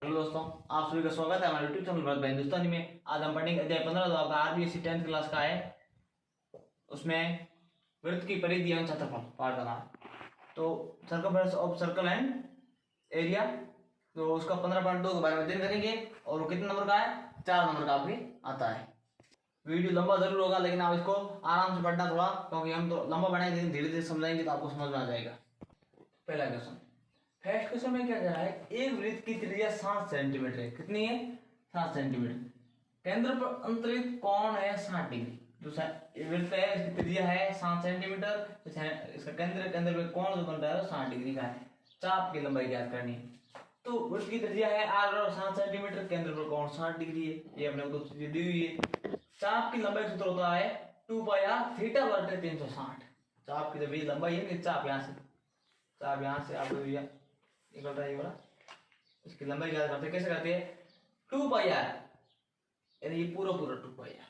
Hello दोस्तों, आप सभी का स्वागत है हमारे यूट्यूब चैनल भरत भाई हिंदुस्तानी में। आज हम पढ़ेंगे अध्याय 15 जो आपका आरबीएससी 10th क्लास का है। उसमें वृत्त की परिधि एवं क्षेत्रफल पाठ करना है। तो circumference of circle and area, तो उसका 15.2 के बारे में अध्ययन करेंगे। और वो कितने नंबर का है? 4 नंबर का आपके आता है। वीडियो लंबा जरूर होगा, लेकिन आप इसको आराम से पढ़ना थोड़ा, क्योंकि हम तो लंबा पढ़ाएंगे लेकिन धीरे धीरे समझाएंगे तो आपको समझ में आ जाएगा। पहला क्वेश्चन, फर्स्ट क्वेश्चन में क्या कह रहा है? एक वृत्त की त्रिज्या 7 सेंटीमीटर है। कितनी है? 7 सेंटीमीटर। केंद्र पर अंतरित कोण है 60 डिग्री। जो वृत्त है इसकी त्रिज्या है 7 सेंटीमीटर। इसका केंद्र पे कोण जो बन रहा है 60 डिग्री का है। चाप की लंबाई ज्ञात करनी है। तो वृत्त की त्रिज्या है r और 7 सेंटीमीटर, केंद्र पर कोण 60 डिग्री है। ये अपने को त्रिज्या दी हुई है। चाप की लंबाई सूत्र होता है 2 पाई r थीटा बटे 360। चाप की जब ये लंबाई है, चाप यहाँ से आपको निकल रहा है ये वाला, इसकी लंबाई ज्यादा करते हैं। कैसे करते हैं? 2 पाई आर, यानी ये पूरा 2 पाई आर,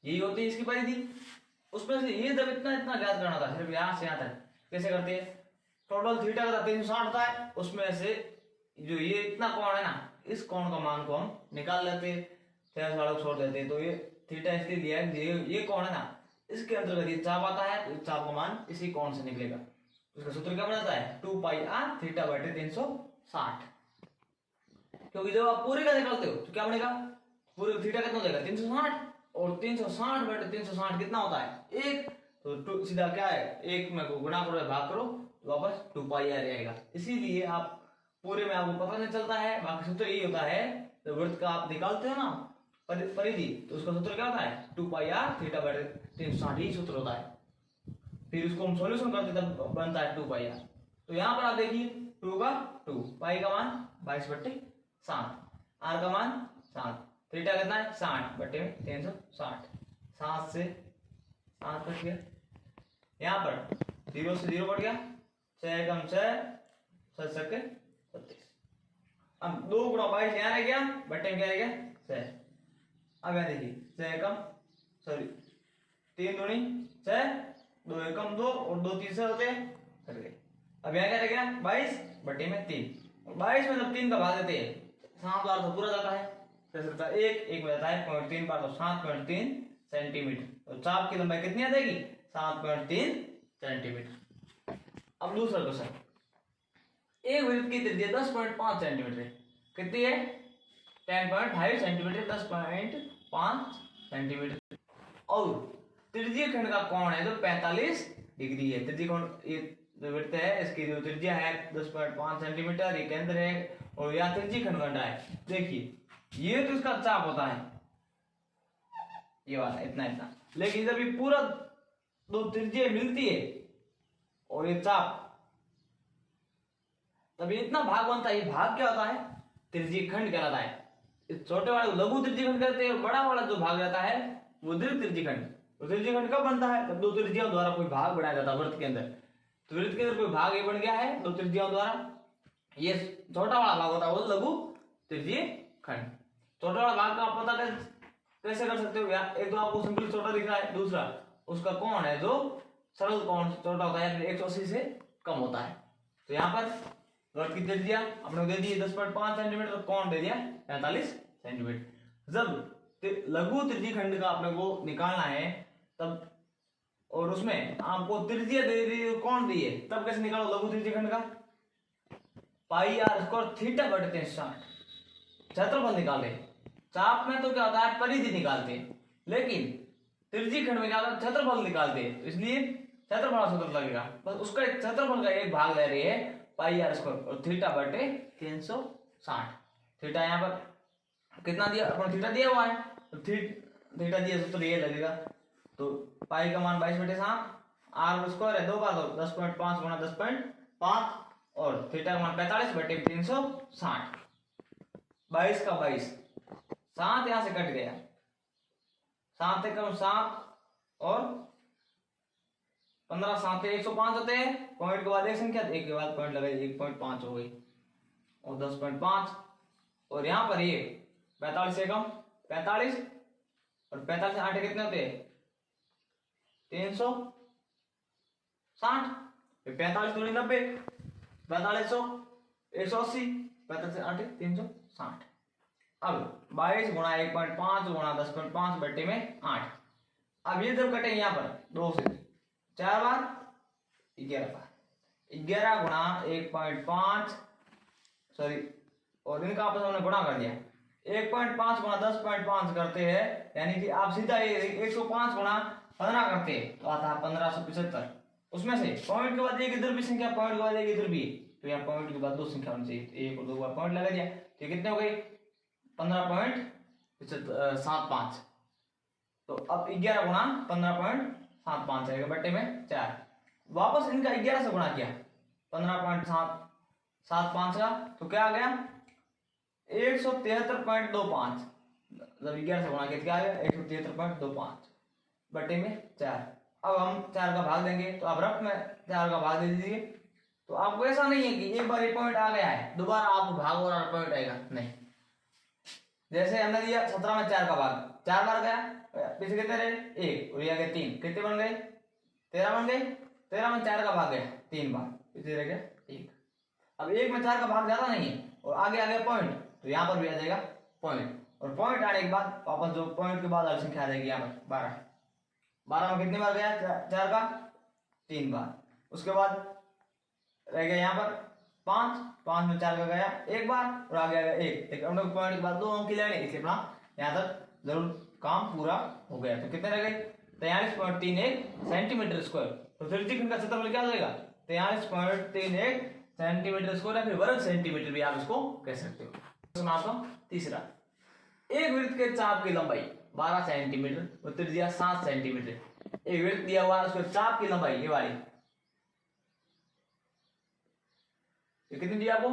यही होती है इसकी परिधि। उसमें से ये जब इतना ज्ञात करना था, सिर्फ यहाँ से यहाँ तक। कैसे करते हैं? टोटल थीटा का 360 होता है, उसमें से जो ये इतना कोण है ना, इस कोण का मान को हम निकाल लेते हैं, 360 छोड़ देते हैं। तो ये थीटा इसलिए लिया है, ये कोण है ना, इसके अंतर्गत ये चाप आता है, तो चाप का मान इसी कोण से निकलेगा। उसका सूत्र क्या बनाता है? 2 पाई आर थीटा बटे 360। क्योंकि जब आप पूरे का निकालते हो तो क्या बनेगा? पूरे थीटा कितना हो जाएगा? 360, और 360 बटे 360 कितना होता है? 1। तो सीधा क्या है, 1 में को गुणा करो, भाग करो, वापस 2 पाई आर आएगा। इसीलिए आप पूरे में आपको पता नहीं चलता है। बाकी सूत्र यही होता है, तो वृत्त का आप निकालते हो ना परिधि, तो उसका सूत्र क्या होता है? 2 पाई आर थीटा बटे 360, ही सूत्र होता है। फिर उसको हम सॉल्यूशन करते तब बनता है 2 पाई आर। तो यहाँ पर आप देखिए, 2 का 2, पाई का मान 22/7, आर का मान 7, थीटा कितना है? 60 बटे 360। 7 से 7 कट गया, यहाँ पर 0 से 0 कट गया, 6 कम 6, 7 सके 36। अब 2 गुणा 22 यहाँ रह गया, बटे में क्या रह गया? 6। अब यहाँ देखिए, 3 दूनी 6, 2 एकम 2, और 2 3 से होते कट गए। अब यहाँ क्या रह गया? 22 बटे में 3। 22 में जब 3 का भाग देते हैं, 7 बार तो पूरा जाता है, सकता 1 में जाता है 0.3 बार, तो 7.3 सेंटीमीटर। तो चाप की लंबाई कितनी आ जाएगी? 7.3 सेंटीमीटर। अब दूसरा क्वेश्चन, एक वृत्त की त्रिज्या 10.5 सेंटीमीटर है। कितनी है? 10.5 सेंटीमीटर, 10.5 सेंटीमीटर। और त्रिज्यीय खंड का कोण है जो 45 डिग्री है। त्रिज्यीय कोण, ये जो वृत्त है इसकी जो त्रिज्या है 10.5 सेंटीमीटर, ये केंद्र है, और यहाँ त्रिज्यीय खंड बन रहा है। देखिए, ये तो इसका चाप होता है, ये वाला इतना। लेकिन जब ये पूरा दो त्रिज्या मिलती है और ये चाप, तब ये इतना भाग बनता है। ये भाग क्या होता है? त्रिज्यीय खंड कहलाता है। इस छोटे वाले को लघु त्रिज्यीय खंड कहते हैं, और बड़ा वाला जो भाग रहता है वो दीर्घ त्रिज्यीय खंड। तो त्रिज्यीय खंड कब बनता है? तब 2 त्रिज्याओं द्वारा कोई भाग बनाया जाता है वृत्त के अंदर। तो वृत्त के अंदर कोई भाग ये बन गया है 2 त्रिज्याओं द्वारा। ये छोटा वाला भाग होता है वो लघु त्रिज्यीय खंड। छोटा वाला भाग का आप पता कैसे कर सकते हो? एक तो आपको सिंपली छोटा दिख रहा है, दूसरा उसका कोण है जो सरल कोण छोटा होता है, 180 से कम होता है। तो यहाँ पर वृत्त की त्रिज्या अपने दे दी 10.5 सेंटीमीटर, कोण दे दिया 45 सेंटीमीटर। जब लघु त्रिज्यीय खंड का अपने को निकालना है तब, और उसमें आपको त्रिज्या दे दी, कोण दी है, तब कैसे निकालो लघु त्रिज्यीय खंड का? पाई आर स्क्वायर थीटा बटे 360, क्षेत्रफल निकाले। चाप में तो क्या होता है? परिधि निकालते हैं, लेकिन त्रिज्यीय खंड में क्या होता है? क्षेत्रफल निकालते हैं। इसलिए क्षेत्रफल सूत्र लगेगा, बस उसका क्षेत्रफल का एक भाग ले रही है पाई आर स्क्वायर, और थीटा बटे 360। थीटा यहाँ पर कितना दिया? अपना थीटा दिया हुआ है, तो थीटा दिया सूत्र ये लगेगा। तो पाई का मान 22/7, आर स्क्वायर है 2 बार, तो 10.5 गुणा 10.5, और थीटा का मान 45 बटे 360। 22 का 22, 7 यहां से कट गया, 7 एकम 7, और 15 7 105 होते हैं। पॉइंट के बाद एक संख्या, एक के बाद पॉइंट लगाई, 1.5 हो गई, और 10.5, और यहाँ पर ये 45 एकम 45, और 45 8 कितने होते हैं? 360। 45 दूनी 90, 45 180, पैंतालीस से 8 360। अब 22 गुणा 1.5 गुणा 10.5 बट्टे में 8। अब ये जब कटेंगे यहाँ पर 2 से 4 बार 11 बार, 11 गुणा 1.5 सॉरी, और इनका आपस में गुणा कर दिया। 1.5 गुणा 10.5 करते हैं, यानी कि आप सीधा ये 105 गुणा 15 करते हैं तो आता है 1575। उसमें से पॉइंट के बाद एक इधर भी संख्या, पॉइंट के बाद एक इधर भी है, तो यहाँ पॉइंट के बाद 2 संख्या होनी चाहिए, एक और 2 बार पॉइंट लगा दिया तो कितने हो गए 15.75। तो अब 11 गुणा 15.75 आएगा बट्टे में 4। वापस इनका 11 से गुणा किया 15.75 का, तो क्या आ गया 173.25। जब 11 से गुणा किया क्या आ गया 173.25 बट्टे में 4। अब हम 4 का भाग देंगे, तो आप रफ में 4 का भाग दे दीजिए। तो आपको ऐसा नहीं है कि एक बार ये पॉइंट आ गया है दोबारा आप भाग और पॉइंट आएगा, नहीं। जैसे हमने दिया 17 में 4 का भाग, 4 बार गया, पीछे कितने रहे 1 और ये आ गए 3, कितने बन गए 13 बन गए। 13 में 4 का भाग गया 3 बार, पीछे रह गया 1। अब 1 में 4 का भाग ज्यादा नहीं है और आगे आ गया पॉइंट, तो यहाँ पर भी आ जाएगा पॉइंट, और पॉइंट आने के बाद वापस जो पॉइंट के बाद संख्या आ जाएगी यहाँ पर 12। 12 में कितनी बार गया 4 का 3 बार। उसके बाद रह गया यहाँ पर 5, 5 में 4 का गया 1 बार और आगे आ गया 1, लेकिन हम लोग पॉइंट के बाद 2 अंक लेने, इसलिए अपना यहाँ तक जरूर काम पूरा हो गया। तो कितने रह गए 43.31 सेंटीमीटर स्क्वायर। तो त्रिज्यखंड का क्षेत्रफल क्या हो जाएगा 43.31 सेंटीमीटर स्क्वायर, या फिर वर्ग सेंटीमीटर भी आप इसको कह सकते हो। प्रश्न आपका तीसरा, एक वृत्त के चाप की लंबाई 12 सेंटीमीटर और त्रिज्या 7 सेंटीमीटर। एक वृत्त दिया हुआ है, उसके चाप की लंबाई ये वाली ये कितनी दी आपको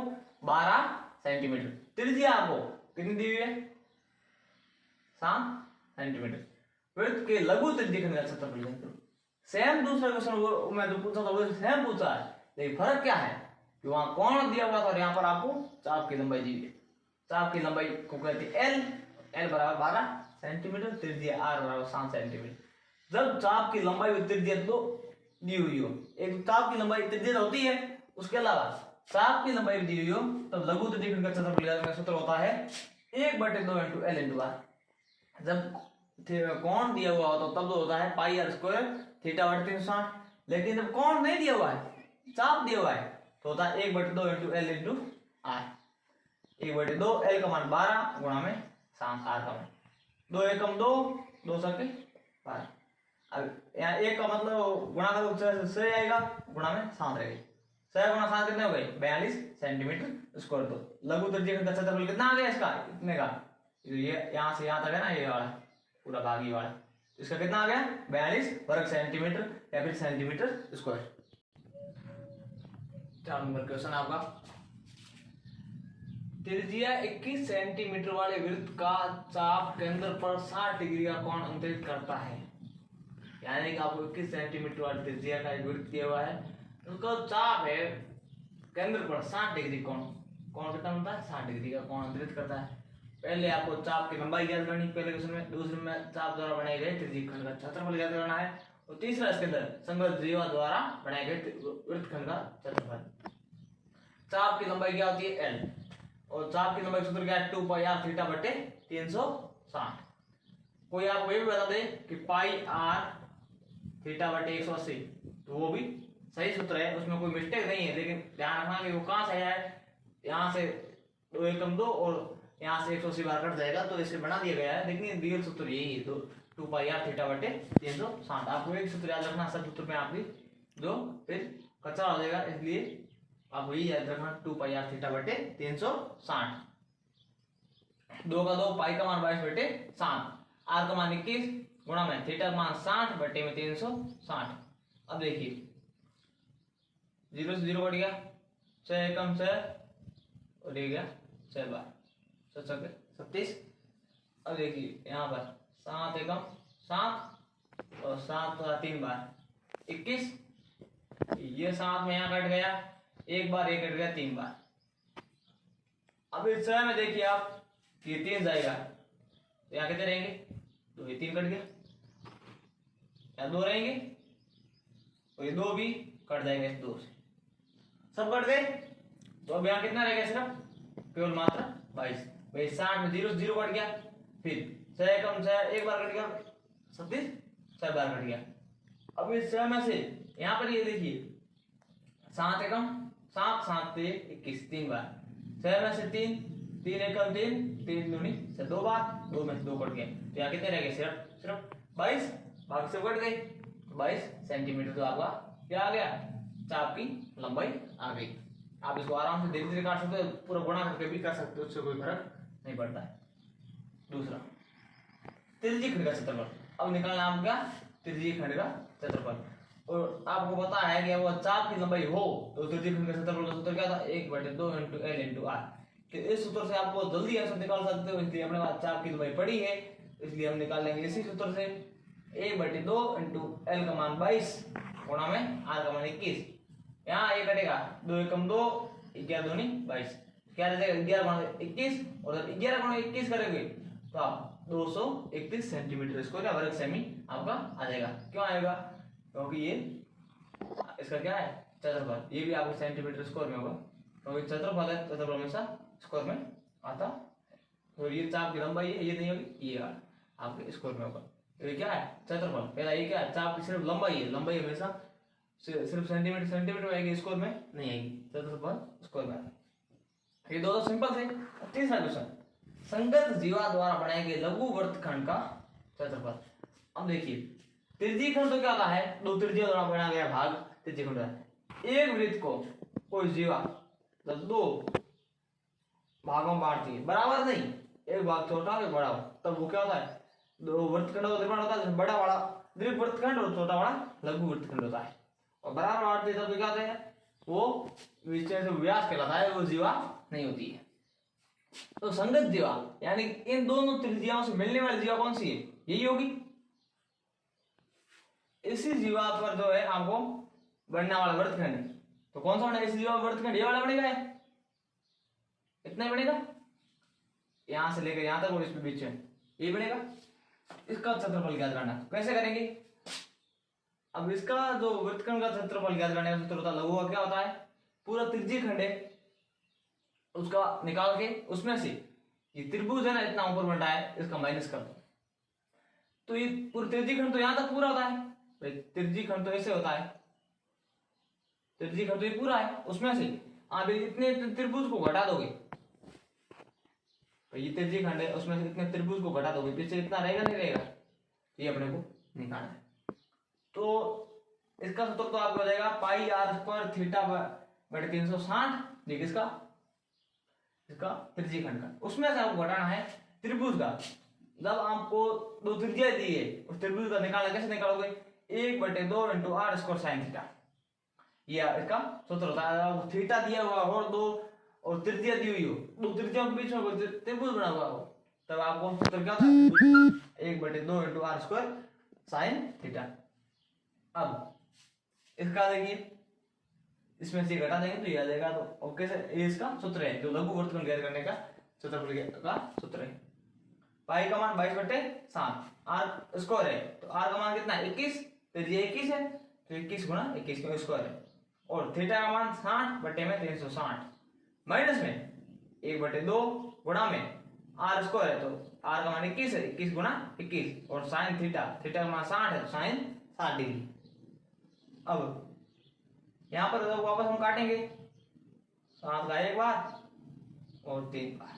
12 सेंटीमीटर, त्रिज्या आपको कितनी दी हुई है 7 सेंटीमीटर। वृत्त के लघु त्रिज्यखंड का क्षेत्रफल सेम दूसरा क्वेश्चन मैं जो पूछा था वो सेम पूछा है, लेकिन फर्क क्या है कि वहां कोण दिया हुआ था और यहाँ पर आपको चाप की लंबाई दी हुई है। चाप की लंबाई को कहते हैं एल बराबर 12 सेंटीमीटर, त्रिज्या आर बराबर 7 सेंटीमीटर। जब चाप की लंबाई और त्रिज्या दो दी हुई हो, एक चाप की लंबाई त्रिज्या होती है, उसके अलावा चाप की लंबाई दी हुई हो, तब लघु त्रिज्यखंड का क्षेत्रफल का सूत्र होता है 1/2 × L × R। जब कोण दिया हुआ होता तब तो होता है पाई आर स्क्वायर थीटा बटे 360, लेकिन जब कोण नहीं दिया हुआ है चाप दिया हुआ है तो होता है 1/2 × L × R। 1/2 L का मान 12 गुणा में 7 R का मान 2 एकम 2 2 सके 12। अब यहाँ 1 का मतलब गुणा का से आएगा, गुणा में 7 रहेगा, 6 गुणा 7 कितने हो गए 42 सेंटीमीटर स्क्वायर। तो लघु त्रिज्यखंड का क्षेत्रफल कितना आ गया इसका इतने का, ये यहाँ से यहाँ तक है ना, ये वाला पूरा भाग ये वाला, इसका कितना आ गया 42 वर्ग सेंटीमीटर या फिर सेंटीमीटर स्क्वायर। 4 नंबर क्वेश्चन आपका, त्रिज्या 21 सेंटीमीटर वाले वृत्त का चाप केंद्र पर 60 डिग्री का कोण अंतरित करता है। यानी कि आपको 21 सेंटीमीटर वाली त्रिज्या का एक वृत्त दिया हुआ है, उसका चाप है केंद्र पर 60 डिग्री कोण कितना बनता है 60 डिग्री का कोण अंतरित करता है। पहले आपको चाप की लंबाई ज्ञात करनी पहले क्वेश्चन में, दूसरे में चाप द्वारा बनाए गए त्रिज्यखंड का क्षेत्रफल ज्ञात करना है, और तीसरा इसके अंदर संगत जीवा द्वारा बनाए गए वृत्तखंड का क्षेत्रफल। चाप की लंबाई क्या होती है L, और चाप की लंबाई सूत्र क्या है 2 पाई r थीटा बटे 360। कोई आपको ये भी बता दे कि पाई r थीटा बटे 180, तो वो भी सही सूत्र है, उसमें कोई मिस्टेक नहीं है, लेकिन ध्यान रखना कि वो कहाँ से आया है, यहाँ से 2 एकम 2 और यहाँ से 180 बार कट जाएगा, तो इसे बना दिया गया है, लेकिन रियल सूत्र यही है 2 पाई r थीटा बटे 360। आपको एक सूत्र याद रखना, सब सूत्र में आपकी जो फिर कच्चा हो जाएगा, इसलिए आपको यही याद रखना 2 पाई r थीटा बटे 360। 2 का 2 पाई का मान 22 बटे 7, r का मान 21 गुणा में थीटा का मान 60 बटे में 360। अब देखिए 0 से 0 कट गया, 6 एकम 6 और ये गया 6 बार 36। अब देखिए यहाँ पर 7 एकम 7 और 7 का 3 बार 21, ये 7 में यहाँ कट गया, एक बार ये कट गया 3 बार। अब इस 6 में देखिए आप ये 3 जाएगा तो यहाँ कितने रहेंगे, तो ये 3 कट गया, यहाँ 2 रहेंगे और ये 2 भी कट जाएगा, इस 2 से सब कट गए, तो अब यहाँ कितना रहेगा सिर्फ केवल मात्र 22। भाई 60 में 0 0 कट गया, फिर 6 कम 6 एक बार कट गया, 36 6 बार कट गया। अब इस 6 में से यहाँ पर ये देखिए 7 एकम 7 7 21 3 बार, 6 में से 3 3 एकम 3 3 दूनी से 2 बार, 2 में से 2 कट गए, तो यहाँ कितने रह गए सिर्फ 22, भाग से कट गए 22 सेंटीमीटर। तो आपका क्या आ गया, चाप की लंबाई आ गई। आप इसको आराम से धीरे धीरे काट सकते हो, पूरा गुणा करके भी कर सकते हो, उससे कोई फर्क नहीं पड़ता है। दूसरा त्रिज्यीय खंड का क्षेत्रफल, अब निकालना आपको क्या, त्रिज्यीय खंड का क्षेत्रफल। और आपको पता है कि वो चाप की लंबाई हो तो त्रिज्यीय खंड का क्षेत्रफल का सूत्र क्या था, 1/2 × L × R। कि इस सूत्र से आपको जल्दी आंसर निकाल सकते हो, इसलिए अपने पास चाप की लंबाई पड़ी है, इसलिए हम निकाल लेंगे इसी सूत्र से 1/2 × L का मान 22 गुणा में R का मान 21। यहाँ ये कटेगा 2 एकम 2 11 दूनी 22, क्या रह जाएगा 11 गुणा 21, और 11 गुणा 21 करेंगे तो आप 231 सेंटीमीटर स्क्वायर या वर्ग सेमी आपका आ जाएगा। क्यों आएगा, क्योंकि ये इसका क्या है क्षेत्रफल, ये भी आपको सेंटीमीटर स्क्वायर में होगा, क्योंकि क्षेत्रफल है, क्षेत्रफल हमेशा स्क्वायर में आता है। तो ये चाप की लंबाई है, ये नहीं होगी, ये आपके स्क्वायर में होगा। तो ये क्या है क्षेत्रफल, पहला ये क्या है, चाप की सिर्फ लंबाई है, लंबाई हमेशा सिर्फ सेंटीमीटर में आएगी, स्क्वायर में नहीं आएगी, क्षेत्रफल स्क्वायर में। ये दो तो सिंपल थे। तीसरा क्वेश्चन, संगत जीवा द्वारा बनाए गए लघु वृत्तखंड का क्षेत्रफल। अब देखिए त्रिज्यीय खंड तो क्या होता है, दो त्रिज्या द्वारा बनाया गया भाग त्रिज्यीय खंड है। एक वृत्त को कोई जीवा जब दो भागों में बांटती है, बराबर नहीं, एक भाग छोटा एक बड़ा हो, तब वो क्या होता है, दो वृत्तखंड का निर्माण होता है, बड़ा वाला दीर्घ वृत्तखंड और छोटा वाला लघु वृत्तखंड होता है। और बराबर बांटते हैं तब क्या होता है, वो व्यास कहलाता है, वो जीवा नहीं होती है। तो संगत जीवा यानी इन दोनों त्रिज्याओं से मिलने वाली जीवा कौन सी है, यही होगी। इसी जीवा पर जो है आपको बनने वाला वृत्तखंड, तो कौन सा बनेगा, इसी जीवा वृत्तखंड ये वाला बनेगा, इतना ही बनेगा, यहां से लेकर यहां तक और इसके बीच में ये बनेगा। इसका क्षेत्रफल ज्ञात करना कैसे करेंगे, अब इसका जो वृत्तखंड का क्षेत्रफल ज्ञात करने का सूत्र होता है, लघु का क्या होता है, पूरा त्रिज्यीय खंड है उसका निकाल के उसमें से ये त्रिभुज है ना इतना ऊपर बढ़ा है, इसका माइनस कर दो, तो ये पूरा त्रिज्यीय खंड तो यहां तक पूरा होता है, भाई त्रिज्यीय खंड तो ऐसे होता है, त्रिज्यीय खंड तो ये पूरा है, उसमें से आप इतने त्रिभुज को घटा दोगे, तो ये त्रिज्यीय खंड है, उसमें से इतने त्रिभुज को घटा दोगे, पीछे इतना रहेगा नहीं रहेगा, ये अपने को निकालना है। तो इसका सूत्र तो आपको हो जाएगा πr² θ/360, देखिए इसका त्रिज्यीय खंड का, उसमें से आपको घटाना है त्रिभुज का। जब आपको दो त्रिज्या दी है उस त्रिभुज का निकालना, कैसे निकालोगे, 1/2 × r² sin θ, ये इसका सूत्र होता है। थीटा दिया हुआ और दो और त्रिज्या दी हुई हो, दो त्रिज्याओं के बीच में त्रिभुज बना हुआ हो, तब आपको सूत्र क्या होता है, 1/2 × r² sin θ। अब इसका देखिए इसमें से घटा देंगे तो ये आ जाएगा, तो और कैसे, ये इसका सूत्र है जो लघु वृत्तखंड ज्ञात करने का क्षेत्रफल का सूत्र है। पाई का मान 22/7, r स्क्वायर है, तो r का मान कितना है 21, तो ये 21 है, तो 21 × 21 का स्क्वायर है, और थीटा का मान 60/360 माइनस में 1/2 गुणा में r स्क्वायर है, तो r का मान 21 है, 21 × 21, और साइन थीटा का मान 60 है, तो साइन 60 डिग्री। अब यहां पर तो वापस हम काटेंगे, 7 का एक बार और 3 बार,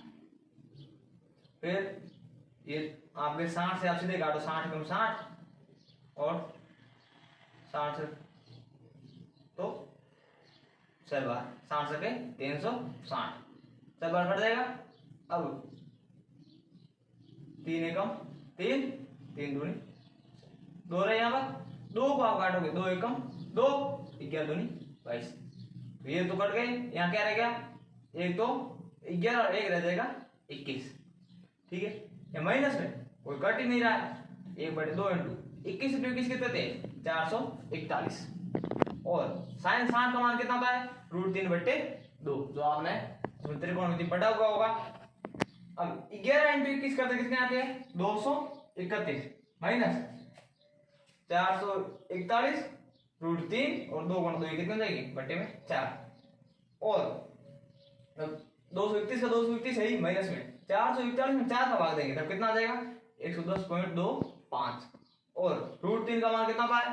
फिर ये आपके 60 से आप सीधे काटो, 60 × 60 और 60 से तो 6 बार, 60 से 360, 6 बार कट जाएगा। अब 3 एकम 3 3 दूनी 2 रहे, यहाँ पर 2 को आप काटोगे, 2 एकम 2 11 दूनी 22, तो ये तो कट गए, यहाँ क्या रह गया, एक तो 11 और एक रह जाएगा 21, ठीक है। या माइनस में कोई कट ही नहीं रहा है, 1/2 × 21 × 21 कितने थे 441, और साइन 60 का मान कितना होता है √3/2, जो आपने त्रिकोणमिति पढ़ा हुआ होगा। अब 11 × 21 करते कितने आते हैं 231, माइनस 441 √3 और 2 × 2 कितने जाएगी बट्टे में 4, और 231 का 231 है ही माइनस में 441 में 4 का भाग देंगे तब कितना आ जाएगा 110.25 और √3 का मान कितना पाया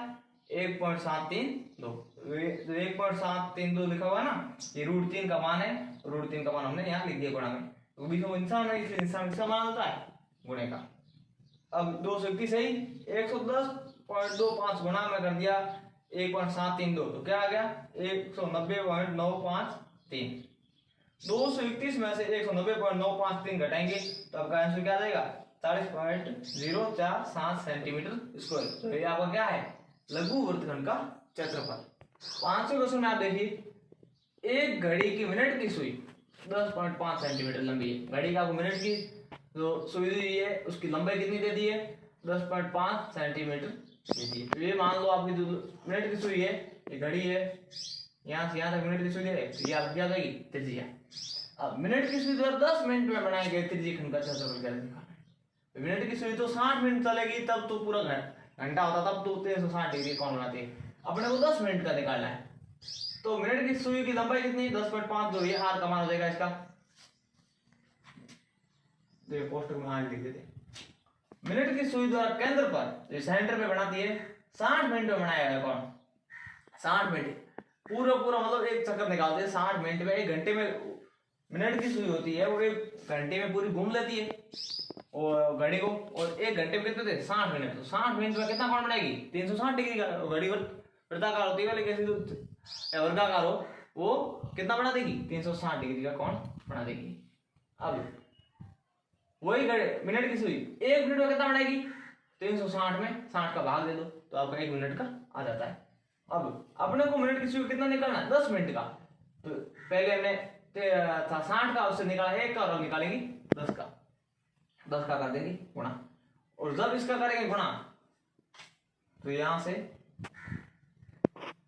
1.732 तो 1.732 लिखा हुआ है ना ये √3 का मान है √3 का मान हमने यहाँ लिख दिया गुणा में तो बीच में इंसान है इसलिए इंसान किसका मान होता है गुणे का। अब 231 है 110.25 गुणा में कर दिया 1.732 तो क्या आ गया 190.953 231 में से 190.953 घटाएंगे तो आपका आंसर क्या आ जाएगा 40.047 सेंटीमीटर स्क्वायर। तो ये आपका क्या है लघु वृत्तखंड का क्षेत्रफल। 500 क्वेश्चन में आप देखिए एक घड़ी की मिनट की सुई 10.5 सेंटीमीटर लंबी है। घड़ी का आपको मिनट की जो सुई दी है उसकी लंबाई कितनी दे दी है 10.5 सेंटीमीटर दे दी है। तो ये मान लो आपकी जो मिनट की सुई है ये घड़ी है यहाँ से यहाँ तक मिनट की सुई दे तो ये आपकी क्या जाएगी त्रिज्या। अब मिनट की सुई 10 मिनट में बनाएंगे त्रिज्या खंड का क्षेत्रफल क्या दिखाना है। मिनट की सुई तो 60 मिनट चलेगी तब तो पूरा घंटा होता तब तो 360 डिग्री कौन बनाती है अपने को 10 मिनट का निकालना है। तो मिनट की सुई की लंबाई कितनी 10.5 जो ये आर का मान हो जाएगा इसका तो ये कोष्टक में आर लिख देते। मिनट की सुई द्वारा केंद्र पर सेंटर पे बनाती है 60 मिनट में बनाएगा कौन 60 मिनट पूरा मतलब एक चक्कर निकालते हैं 60 मिनट में। 1 घंटे में मिनट की सुई होती है वो 1 घंटे में पूरी घूम लेती है और घड़ी को और 1 घंटे में कितने थे 60 मिनट तो 60 मिनट में कितना कोण बनाएगी 360 डिग्री का। घड़ी वृत्ताकार होती है लेकिन वर्गाकार हो वो कितना बना देगी 360 डिग्री का कोण बना देगी। अब वही मिनट की सुई 1 मिनट में कितना बनाएगी 360 में 60 का भाग दे दो तो आपका 1 मिनट का आ जाता है। अब अपने को मिनट की सुई कितना निकालना है 10 मिनट का तो पहले हमने था 60 का उससे निकाला 1 का और निकालेंगे 10 का कर देंगे गुणा और जब इसका करेंगे गुणा तो यहां से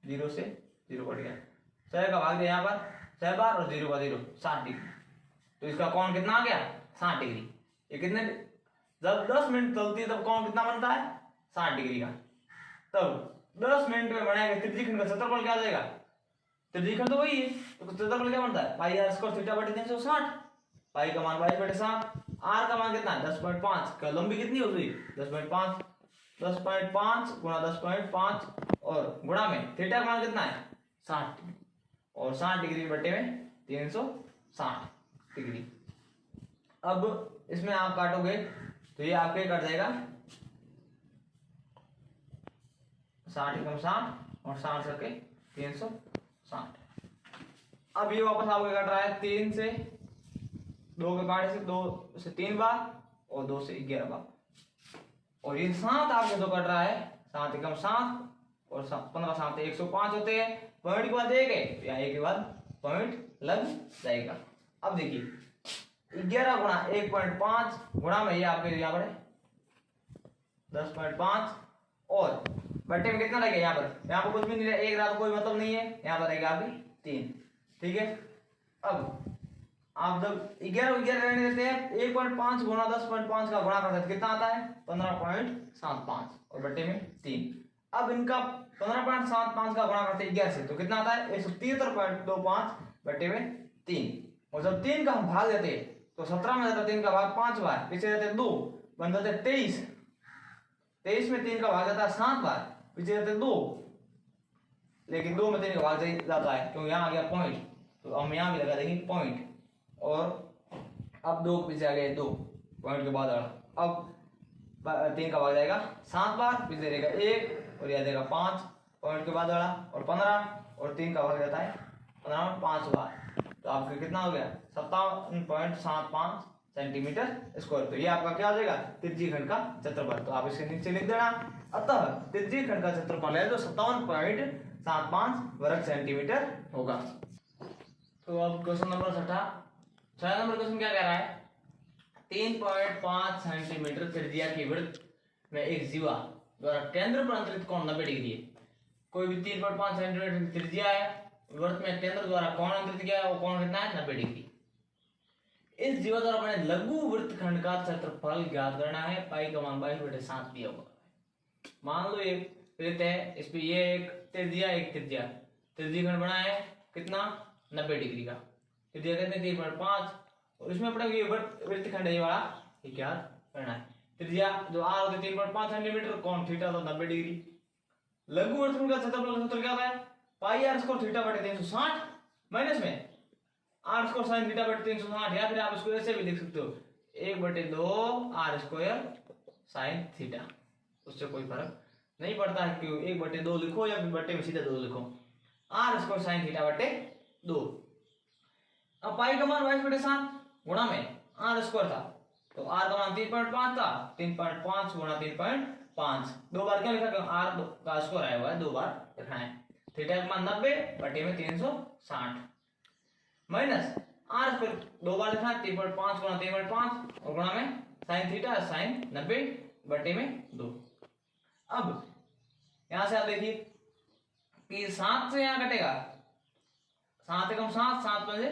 0 से 0 कट गया 6 का भाग दिया यहाँ पर 6 बार और 0 का 0 60 डिग्री तो इसका कोण कितना आ गया 60 डिग्री। ये कितने जब 10 मिनट चलती है तब कोण कितना बनता है 60 डिग्री का। तब 10 मिनट में बनाएंगे त्रिज्यखंड का क्षेत्रफल क्या आ जाएगा त्रिज्यखंड तो वही है तो क्षेत्रफल क्या बनता है पाई आर स्क्वायर थीटा बटे 360 पाई का मान 22/7 आर का मान कितना है 10.5 का लंबी कितनी हो गई 10.5 गुणा 10.5 और गुणा में थीटा का मान कितना है 60 और 60 डिग्री बटे में 360 डिग्री। अब इसमें आप काटोगे तो ये आपके कट जाएगा 60 × 60 और 60 करके 360। अब ये वापस आपको कट रहा है 3 से 2 के काटे से 2 से 3 बार और 2 से 11 बार और ये 7 आपके जो कट रहा है 7 × 7 और 15 7 105 होते हैं। पॉइंट के बाद 1 है या 1 के बाद पॉइंट लग जाएगा। अब देखिए 11 गुणा 1.5 गुणा में ये आपके यहाँ पर 10.5 और बट्टे में कितना लगेगा यहाँ पर कुछ भी नहीं है 1 रात कोई मतलब नहीं है यहाँ पर रहेगा आपकी 3 ठीक है। अब आप जब 11 रहने देते हैं 1.5 गुणा 10.5 का गुणा करते हैं कितना आता है 15.75 और बट्टे में 3। अब इनका 15.75 का गुणा करते हैं 11 से तो कितना आता है 173.25 बट्टे में 3 और जब 3 का हम भाग देते हैं तो 17 में जाता है 3 का भाग 5 बार पीछे जाते हैं 2 बन जाते हैं 23 में 3 का भाग जाता है 7 बार पीछे जाते हैं 2 लेकिन 2 में 3 का भाग जाता है क्योंकि यहाँ आ गया पॉइंट तो हम यहाँ भी लगा देंगे पॉइंट और अब 2 पीछे आ गए 2 पॉइंट के बाद अब 3 का भाग जाएगा 7 बार पीछे रहेगा 1 और यह देगा 5 पॉइंट के बाद और 15 और 3 का भाग जाता है 15 में 5 बार तो आपका कितना हो गया 57.75 सेंटीमीटर स्क्वायर। तो ये आपका क्या हो जाएगा त्रिज्यखंड का क्षेत्रफल। तो आप इसके नीचे लिख देना अतः त्रिज्यखंड का क्षेत्रफल है जो 57.75 वर्ग सेंटीमीटर होगा। तो अब क्वेश्चन नंबर 6 नंबर क्वेश्चन क्या कह रहा है 3.5 सेंटीमीटर त्रिज्या के वृत्त में एक जीवा द्वारा केंद्र पर अंतरित कोण 90 डिग्री है। कोई भी 3.5 सेंटीमीटर त्रिज्या है वृत्त में केंद्र द्वारा कोण अंतरित किया है वो कोण कितना है 90 डिग्री। इस जीवा द्वारा बने लघु वृत्तखंड का क्षेत्रफल ज्ञात करना है पाई का मान 22/7 दिया हुआ है। मान लो एक वृत्त है इस पे ये एक त्रिज्या त्रिज्यखंड बना है कितना 90 डिग्री का त्रिज्या कितने 3.5 और इसमें अपना ये वृत्तखंड है ये वाला, ये क्या करना है। त्रिज्या जो आर होती है 3.5 सेंटीमीटर, कोण थीटा तो 90 डिग्री। लघु वर्तुल का क्षेत्रफल सूत्र क्या होता है, पाई आर स्क्वायर थीटा बटे 360 माइनस में आर स्क्वायर साइन थीटा बटे 360, या फिर आप इसको ऐसे भी लिख सकते हो 1/2 आर स्क्वायर साइन थीटा, उससे कोई फर्क नहीं पड़ता है कि 1/2 लिखो या फिर बटे में सीधा 2 लिखो, आर स्क्वायर साइन थीटा बटे 2। अब पाई का मान 22/7 गुणा में आर स्क्वायर था, तो आर का मान 3.5 था, 3.5 गुणा 3.5, दो बार क्या लिखा, आर का स्क्वायर आया हुआ है, दो बार लिखना है। थीटा का मान 90 बटे में 360 माइनस आर स्क्वायर दो बार लिखना है, 3.5 गुणा 3.5 और गुणा में साइन थीटा साइन 90 बटे में 2। अब यहां से आप देखिए कि 7 से यहां कटेगा, 7 एकम 7, 7 पंजे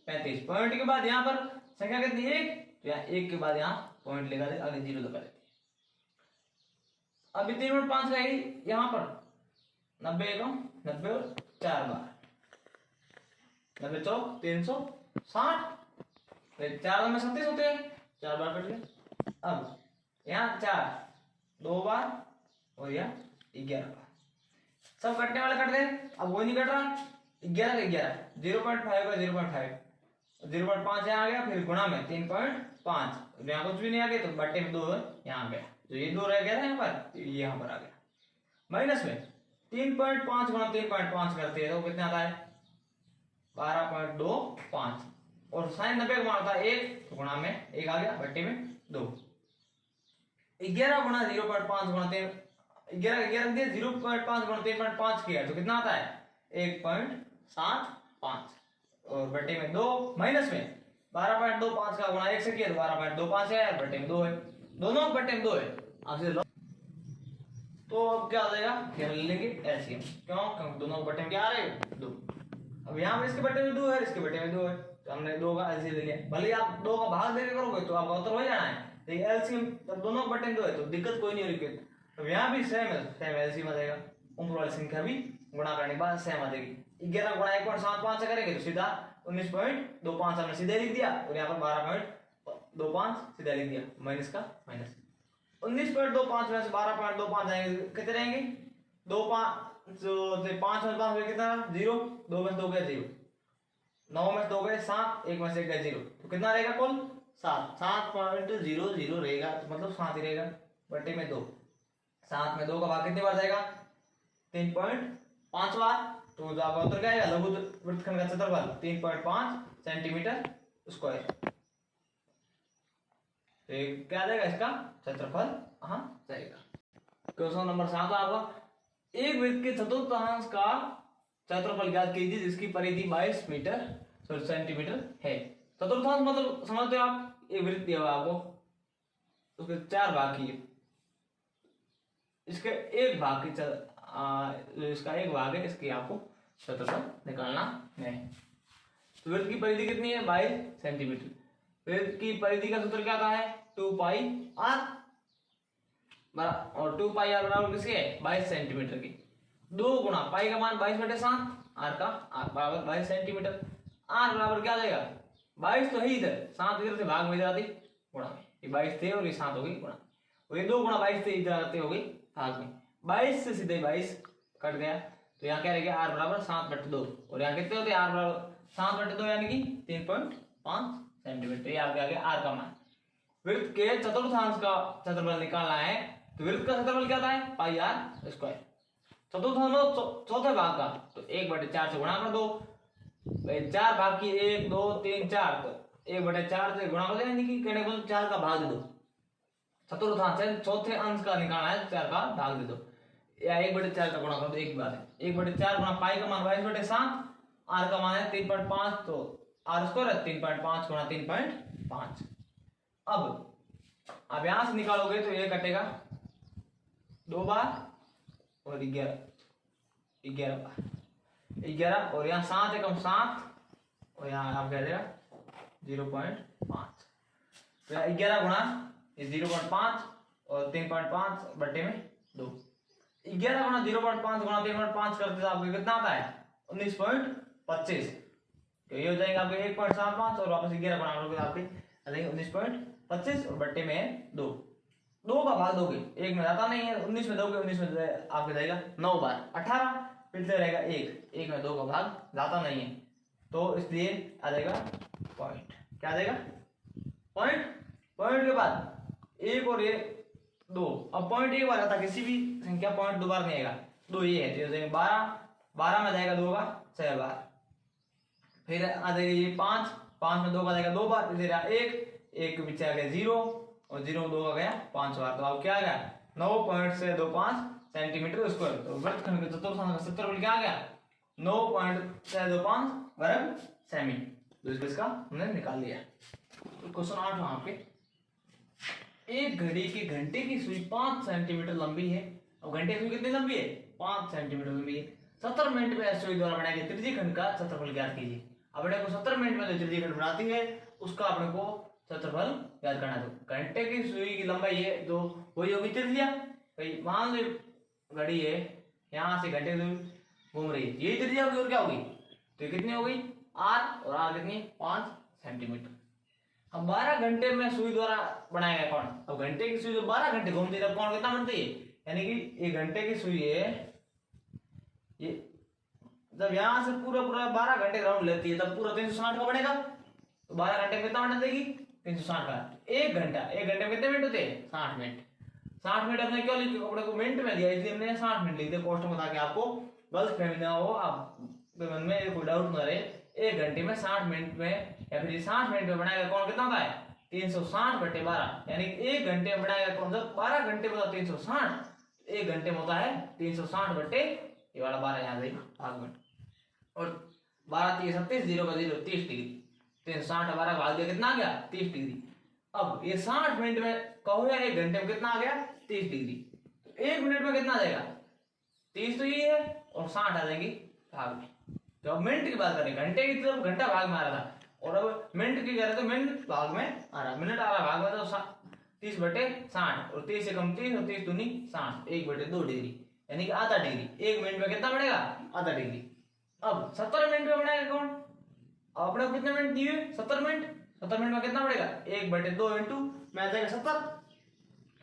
35, पॉइंट के बाद यहां पर संख्या कितनी 1, तो यहाँ 1 के बाद यहाँ पॉइंट लेगा, आगे 0 लगा देते। अभी 3.5 रहेगी यहाँ पर 90 एकम 90 और 4 बार 90 चौक 360, 4 में 37 होते हैं, 4 बार कट गए। अब यहाँ 4 2 बार और यहाँ 11 बार, सब कटने वाले कट गए। अब वो नहीं कट रहा, 11 11 0.5 का 0.5 0.5 यहाँ आ गया, फिर गुणा में 3.5, यहाँ कुछ भी नहीं आ गया तो बट्टे में 2 यहाँ आ गया, तो ये 2 रह गया था यहाँ पर, ये यहाँ पर आ गया। माइनस में 3.5 गुणा 3.5 करते हैं तो कितना आता है 12.25, और साइन 90 का आता है 1, तो गुणा में 1 आ गया, बट्टे में 2। 11 गुणा 0.5 गुणा 11 दिए 0.5 गुणा 3.5 किया तो कितना आता है 1.75, और बटे में 2 माइनस में 12.25 का गुणा 1 से किया तो 12.25 है, बटे में 2 है, दोनों बटे में 2 है आपसे लो। तो अब क्या हो जाएगा, फिर ले लेंगे एलसीएम, क्योंकि दोनों बटे में क्या आ रहे हैं 2। अब यहाँ पर इसके बटे में 2 है, इसके बटे में 2 है, तो हमने 2 का एलसीएम ले लिया। भले आप 2 का भाग देके करोगे तो आपका उत्तर हो जाना है, लेकिन एलसीएम तब दोनों बटे में 2 है तो दिक्कत कोई नहीं हो रही। अब यहाँ भी सेम है, सेम एलसीएम आ जाएगा, ऊपर वाली संख्या भी गुणा करने के बाद सेम आ जाएगी। 11 गुणा 1.75 से करेंगे तो सीधा 19.25 हमने सीधे लिख दिया, और यहाँ पर 12.25 सीधा लिख दिया, माइनस का माइनस 19.25 में से 12.25 जाएंगे कितने रहेंगे 2 5 जो 5 में 5 कितना 0, 2 में 2 गए 0, 9 में 2 गए 7, 1 में से 1 गए 0, तो कितना रहेगा कुल 7.00 रहेगा, तो मतलब 7 ही रहेगा, बटे में 2, 7 में 2 का भाग कितनी बार जाएगा 3.5 बार, तो जो आपका उत्तर क्या आएगा लघु वृत्तखंड का क्षेत्रफल 3.5 सेंटीमीटर स्क्वायर। तो क्या जाएगा इसका क्षेत्रफल हाँ जाएगा। क्वेश्चन नंबर 7 आपका, एक वृत्त के चतुर्थांश का क्षेत्रफल ज्ञात कीजिए जिसकी परिधि 22 मीटर सेंटीमीटर है। चतुर्थांश मतलब समझते हो आप, एक वृत्त दिया हुआ आपको, उसके 4 भाग की, इसके एक भाग की इसका एक भाग है, इसकी आपको क्षेत्रफल निकालना है। तो वृत्त की परिधि कितनी है 22 सेंटीमीटर। वृत्त की परिधि का सूत्र क्या आता है 2 पाई आर, और 2 पाई आर बराबर किसके 22 सेंटीमीटर की, 2 गुणा पाई का मान 22/7, आर का आर बराबर 22 सेंटीमीटर, आर बराबर क्या आ जाएगा 22 तो है इधर, 7 इधर से भाग में जाती गुणा में, ये 22 थे और ये 7 हो गई गुणा, और ये 2 गुणा 22 थे इधर आते हो गई भाग में, 22 से सीधे 22 कट गया, तो यहाँ क्या रहेगा आर बराबर 7/2, और यहाँ कितने होते हैं आर बराबर 7/2 यानी कि 3.5 सेंटीमीटर, ये आपके आगे आर का मान। वृत्त के चतुर्थांश का क्षेत्रफल निकालना है, तो वृत्त का क्षेत्रफल क्या था पाई आर स्क्वायर, चतुर्थांश चौथे भाग का, तो 1/4 से गुणा कर दो, 4 भाग की 1 2 3 4, तो 1/4 से गुणा कर दो, यानी कि कहने को 4 का भाग दे दो, चतुर्थांश है चौथे अंश का निकालना है, 4 का भाग दे दो, या 1/4 का गुणा कर दो, एक बात है 1/4 गुणा पाई का मान 22/7, आर का मान है 3.5, तो आर स्क्वायर है 3.5 गुणा 3.5। अब यहां से निकालोगे तो ये कटेगा 2 बार और 11 बार, 11 और यहाँ 7 एकम 7, और यहाँ आप कह देगा 0.5, तो 11 गुणा 0.5 और 3.5 बटे में 2, 11 गुणा 0.5 गुणा 3.5 करते तो आपको कितना आता है 19.25, तो ये हो जाएगा आपके 1.75 और वापस 11 बना लोगे आपके आ जाएंगे 19.25 और बट्टे में है 2। 2 का भाग दोगे, एक में जाता नहीं है, 19 में दोगे, 19 में आपके जाएगा 9 बार 18, फिर से रहेगा 1, 1 में 2 का भाग जाता नहीं है, तो इसलिए आ जाएगा पॉइंट। क्या आ जाएगा? पॉइंट। पॉइंट के बाद 1 और ये 2, अब पॉइंट एक बार आता है, किसी भी संख्या पॉइंट 2 बार नहीं आएगा, 2 ये है तो 12, 12 में जाएगा 2 का 6 बार, फिर आ जाएगा ये 5, 5 में 2 का जाएगा 2 बार, फिर 1 के पीछे आ गया 0 और 0 में 2 का गया 5 बार, तो अब क्या आ गया 9.25 सेंटीमीटर स्क्वायर। तो वृत्तखंड के चतुर्थांश का क्षेत्रफल क्या आ गया 9.25 वर्ग सेमी। तो इसका हमने निकाल लिया। तो क्वेश्चन 8 वहां पे, एक घड़ी की घंटे की सुई 5 सेंटीमीटर लंबी है, और घंटे की सुई कितनी लंबी है 5 सेंटीमीटर लंबी है। 70 मिनट में सुई द्वारा बनाए गए त्रिज्यीय खंड का क्षेत्रफल ज्ञात कीजिए। अपने को 70 मिनट में जो त्रिज्यीय खंड बनाती है उसका अपने को क्षेत्रफल ज्ञात करना है। तो घंटे की सुई की लंबाई है तो वही होगी त्रिज्या। भाई मान लो घड़ी है, यहाँ से घंटे घूम रही है, यही त्रिज्या होगी और क्या होगी, तो ये कितनी हो गई आर, और आर कितनी 5 सेंटीमीटर। अब 12 घंटे में सुई द्वारा बनाया गया कोण, अब घंटे की सुई जो 12 घंटे घूमती है तब कोण कितना बनती है, यानी कि एक घंटे की सुई है, ये जब यहाँ से पूरा पूरा 12 घंटे राउंड लेती है तब पूरा 360 का बनेगा। तो 12 घंटे में कितना बना देगी 360 का। एक घंटा, एक घंटे में कितने मिनट होते हैं 60 मिनट। 60 मिनट हमने क्यों लिखे, अपने को मिनट में दिया इसलिए हमने 60 मिनट लिख दिया कोष्टक में, ताकि आपको गलत फहमी ना हो, आप मन में कोई डाउट ना रहे। एक घंटे में 60 मिनट में या फिर 60 मिनट में बनाया गया कोण कितना होता है 360/12, यानी एक घंटे में बनाया गया कोण जब 12 घंटे में होता 360, एक घंटे में होता है 360 ये वाला 12 यहाँ से भाग में, और 12 3 37 0 का 0 30 डिग्री, 360 12 भाग दिया कितना आ गया 30 डिग्री। अब ये 60 मिनट में कहो या एक घंटे में कितना आ गया 30 डिग्री, तो एक मिनट में कितना आ जाएगा 30 तो ये है और 60 आ जाएंगी भाग में। तो अब मिनट की बात करें, घंटे की तरफ घंटा भाग में आ रहा था, और अब मिनट की कह रहे तो मिनट भाग में आ रहा, मिनट आ रहा भाग में, तो 30/60 और 30 से कम 30 और 30 दूनी 60, 1/2 डिग्री, यानी कि आधा डिग्री। एक मिनट में कितना बढ़ेगा आधा डिग्री। अब 70 मिनट में बढ़ाएगा कौन, अपने को कितने मिनट दिए 70 मिनट, 70 मिनट में कितना बढ़ेगा 1/2 इंटू में आ जाएगा 70,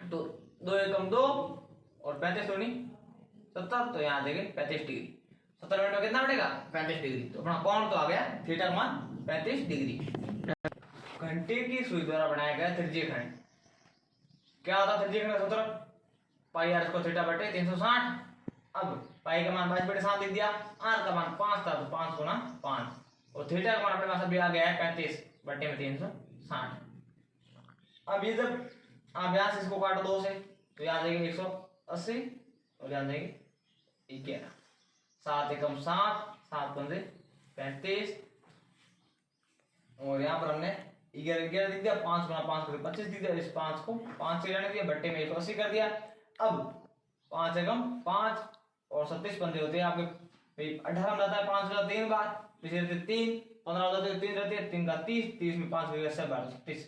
तो 2 एकम 2 और 35 दूनी 70, तो यहाँ आ जाएगा 35 डिग्री। 70 मिनट में कितना बढ़ेगा 35 डिग्री, तो अपना कोण तो आ गया थीटा का मान 35 डिग्री। घंटे की सुई द्वारा बनाया गया त्रिज्यीय खंड क्या होता है, त्रिज्यीय खंड का सूत्र पाई आर स्क्वायर थीटा बटे 360। अब पाई का मान 22/7 लिख दिया, आर का मान 5 था तो 5 गुना 5, और थीटा का मान अपने पास अभी आ गया है 35/360। अब ये जब आप यहाँ से इसको काटो 2 से तो यहाँ जाएगी 180 और यहाँ जाएगी 11, 7 एकम 7, 7 पंजे 35, और यहाँ पर हमने 11 लिख दिया, 5 गुना 5 करके 25 लिख दिया, इस 5 को 5 से जाने दिया, बट्टे में 180 कर दिया। अब 5 एकम 5 और 37 पंजे होते हैं आपके 18 में जाता है 5 का 3 बार, पीछे रहते 3, 15 हो जाते हैं 3 रहते हैं, 3 का 30, 30 में 5 गया 36,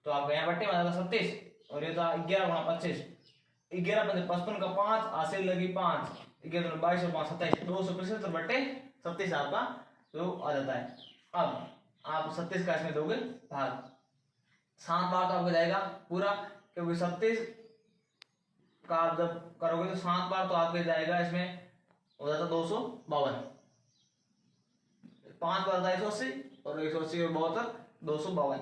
तो आपको यहाँ बट्टे में आता 37, और ये था 11 गुना 25, 11 पंजे 55 का 5, आसे लगी 5, 11 में 22 और 5 27, 275 बट्टे 37 आपका जो आ जाता है। अब आप 37 का इसमें दोगे भाग, 7 बार तो आपको जाएगा पूरा, क्योंकि 37 का आप जब करोगे तो 7 बार तो आपके जाएगा, इसमें हो जाता 252, 5 बार था 180 और 180 और 72 252,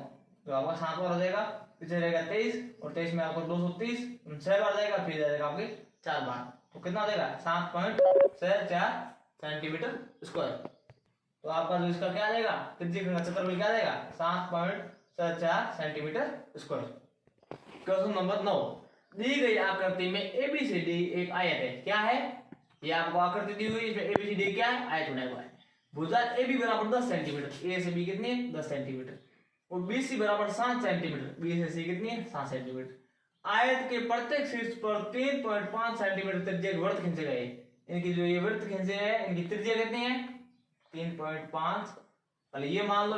तो आपका 7 बार हो जाएगा, पीछे रहेगा 23 और 23 में आपको 230 6 बार जाएगा, फिर जाएगा आपके 4 बार, तो कितना हो जाएगा 7.64 सेंटीमीटर स्क्वायर। तो आपका जो इसका क्या आ जाएगा त्रिज्यीय खंड का क्षेत्रफल क्या आ जाएगा 7.64 सेंटीमीटर स्क्वायर। क्वेश्चन नंबर 9, दी गई आकृति में एबीसीडी एक आयत है, क्या है ये आपको आकृति दी हुई, इसमें एबीसीडी क्या है आयत बनाया हुआ है। भुजा AB बराबर 10 सेंटीमीटर, ए से बी कितनी है 10 सेंटीमीटर, और BC बराबर 7 सेंटीमीटर, बी से सी कितनी है 7 सेंटीमीटर। आयत के प्रत्येक शीर्ष पर 3.5 सेंटीमीटर त्रिज्या वृत्त खींचे गए, इनकी जो ये वृत्त खींचे हैं इनकी त्रिज्या कितनी है 3.5, पहले ये मान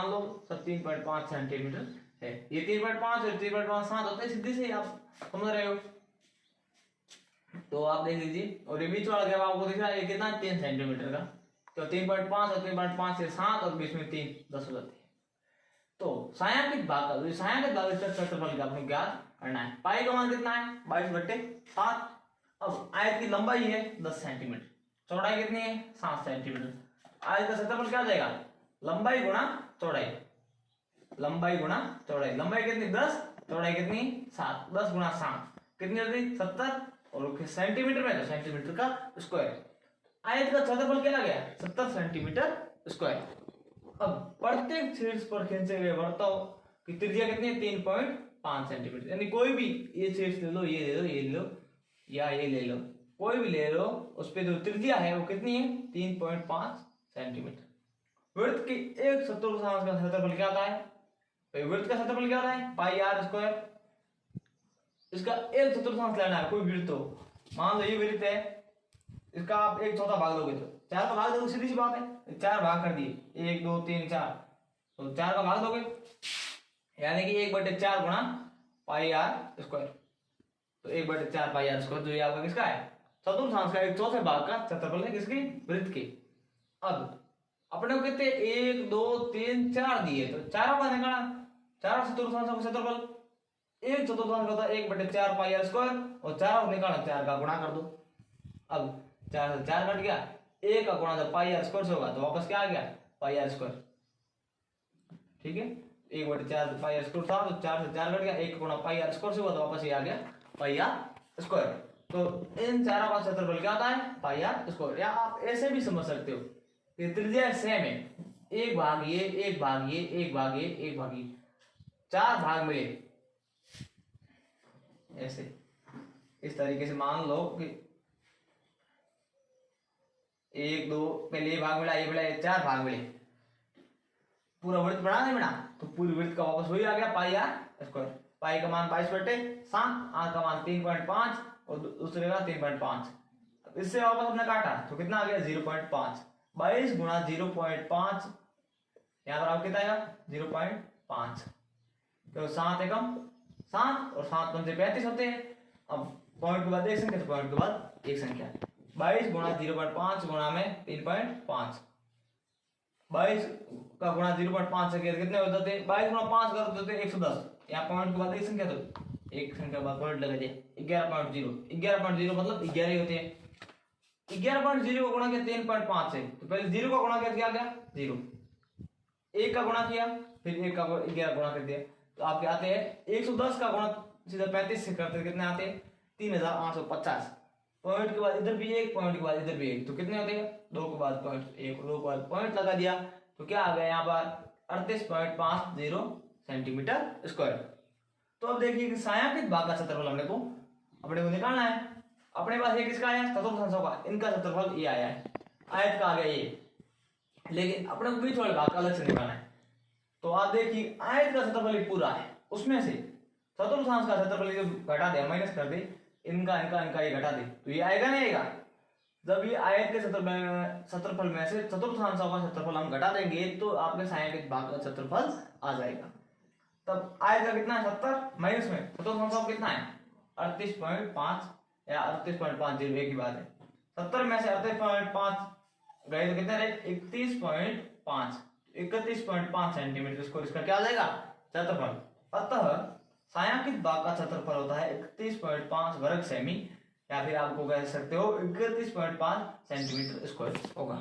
लो सब 3.5 सेंटीमीटर है, ये 3.5 और 3.5 7 होते हैं, सीधे से आप समझ रहे हो। तो आप देख लीजिए, और ये बीच वाला जब आपको दिख रहा है ये कितना 3 सेंटीमीटर का, तो 3.5 और 3.5 से 7 और बीच में 3 10 हो जाते हैं। तो छायांकित भाग का छायांकित भाग का क्षेत्रफल का अपने ज्ञात करना है। पाई का मान कितना है 22/7। अब आयत की लंबाई है 10 सेंटीमीटर, चौड़ाई कितनी है 7 सेंटीमीटर। आयत का क्षेत्रफल क्या जाएगा लंबाई गुणा चौड़ाई, लंबाई गुणा चौड़ाई, लंबाई कितनी 10, चौड़ाई कितनी 7, 10 गुणा 7 कितनी होती 70 और सेंटीमीटर में तो सेंटीमीटर का स्क्वायर। आयत का क्षेत्रफल क्या आ गया 70 सेंटीमीटर स्क्वायर। अब प्रत्येक शीर्ष पर खींचे गए वृत्तों की त्रिज्या कितनी है 3.5 सेंटीमीटर, यानी कोई भी ये शीर्ष ले लो, ये ले लो, ये ले लो या ये ले लो, कोई भी ले लो, उस पे जो त्रिज्या है वो कितनी है 3.5 सेंटीमीटर। वृत्त की एक चतुर्थांश का क्षेत्रफल क्या आता है, तो वृत्त का क्षेत्रफल क्या आता है पाई आर स्क्वायर। इसका एक चतुर्थांश लेना है, कोई वृत्त हो, मान लो ये वृत्त है, इसका आप 1/4 भाग दोगे तो 4 का भाग दोगे, सीधी सी बात है, 4 भाग कर दिए 1 2 3 4, तो 4 का भाग दोगे यानी कि 1/4 गुणा पाई आर स्क्वायर, तो 1/4 पाई आर स्क्वायर जो ये आपका किसका है चतुर्थांश का 1/4 भाग का क्षेत्रफल है किसकी वृत्त के। अब अपने को कितने 1 2 3 4 दिए, तो चारों का निकाला, चारों चतुर्थांशों का क्षेत्रफल एक चतुर्थांश होता है 1/4 पाई आर स्क्वायर, और चारों निकाला 4 का गुणा कर दो। अब 4 से 4 कट गया, 1 का गुणा जब पाई आर स्क्वायर से होगा तो वापस क्या आ गया पाई आर स्क्वायर, ठीक है 1/4 पाई आर स्क्वायर था तो 4 से 4 कट गया, 1 का गुणा पाई आर स्क्वायर से हुआ तो वापस ये आ गया पाई आर स्क्वायर। तो इन चारों का क्षेत्रफल क्या आता है पाई आर स्क्वायर। या आप ऐसे भी समझ सकते हो कि त्रिज्या सेम है, एक भाग ये, एक भाग ये, एक भाग ये, एक भाग ये, 4 भाग मिले ऐसे, इस तरीके से मान लो कि 1 2 पहले ये भाग मिला, ये मिला, ये 4 भाग मिले, पूरा वृत्त बना नहीं बना, तो पूरी वृत्त का वापस वही आ गया पाई आर स्क्वायर। पाई का मान 22/7, आर का मान 3.5 और दूसरे का 3.5। इससे वापस हमने काटा तो कितना आ गया 0.5, 22 गुणा 0.5, यहाँ पर आप कितना आएगा 0.5, तो 7 एकम 7 और 7 पंचे 35 होते हैं। अब पॉइंट के बाद एक संख्या, तो पॉइंट के बाद एक संख्या, 22 गुणा 0.5 गुणा में 3.5, 22 का गुणा 0.5 से कितने हो जाते हैं 22 गुणा 5 कर देते 110, यहाँ पॉइंट के बाद एक संख्या, तो एक संख्या के बाद पॉइंट लगा दिया 11.0, 11.0 मतलब 11 होते हैं। 11.0 का गुणा किया 3.5 से, तो पहले 0 का गुणा किया गया 0, 1 का गुणा किया फिर 1 का 11 गुणा कर दिया, तो आपके आते हैं 110 का गुणा सीधा 35 से करते कितने आते हैं 3850। पॉइंट के बाद इधर भी एक, पॉइंट के बाद इधर भी एक, तो कितने होते हैं 2 के बाद पॉइंट 1, 2 के बाद पॉइंट लगा दिया, तो क्या आ गया यहाँ पर 38.50 सेंटीमीटर स्क्वायर। तो अब देखिए कि छायांकित भाग का क्षेत्रफल अपने को निकालना है। अपने पास ये किसका आया चतुर्थांशों का, इनका क्षेत्रफल ये आया है, आयत का आ गया ये, लेकिन अपने को बीच वाले भाग का अलग से निकालना है। तो आप देखिए आयत का क्षेत्रफल पूरा है, उसमें से चतुर्थांश का क्षेत्रफल घटा दे, माइनस कर दे, इनका इनका इनका ये घटा दे, तो ये आएगा नहीं आएगा। जब ये आयत के क्षेत्रफल में से चतुर्थांशों का क्षेत्रफल हम घटा देंगे तो आपके छायांकित भाग का क्षेत्रफल आ जाएगा। तब आयत का कितना है 70, माइनस में चतुर्थांशों का कितना है 38.5 या 38.50, एक ही बात है। 70 में से 38.5 गए तो कितने रहे 31.5, 31.5 सेंटीमीटर स्क्वायर, इसका क्या आ जाएगा क्षेत्रफल। अतः छायांकित भाग का क्षेत्रफल होता है 31.5 वर्ग सेमी, या फिर आपको कह सकते हो 31.5 सेंटीमीटर स्क्वायर होगा।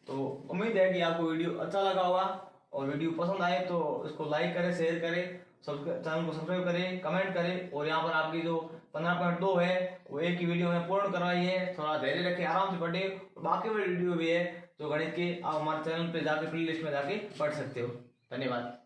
तो उम्मीद है कि आपको वीडियो अच्छा लगा होगा, और वीडियो पसंद आए तो इसको लाइक करें, शेयर करें, चैनल को सब्सक्राइब करें, कमेंट करें, और यहाँ पर आपकी जो 15.2 है वो एक ही वीडियो में पूर्ण करवाई है। थोड़ा धैर्य रखें, आराम से पढ़े, और बाकी वाली वीडियो भी है जो गणित के, आप हमारे चैनल पे जाके प्ले लिस्ट में जाके पढ़ सकते हो। धन्यवाद।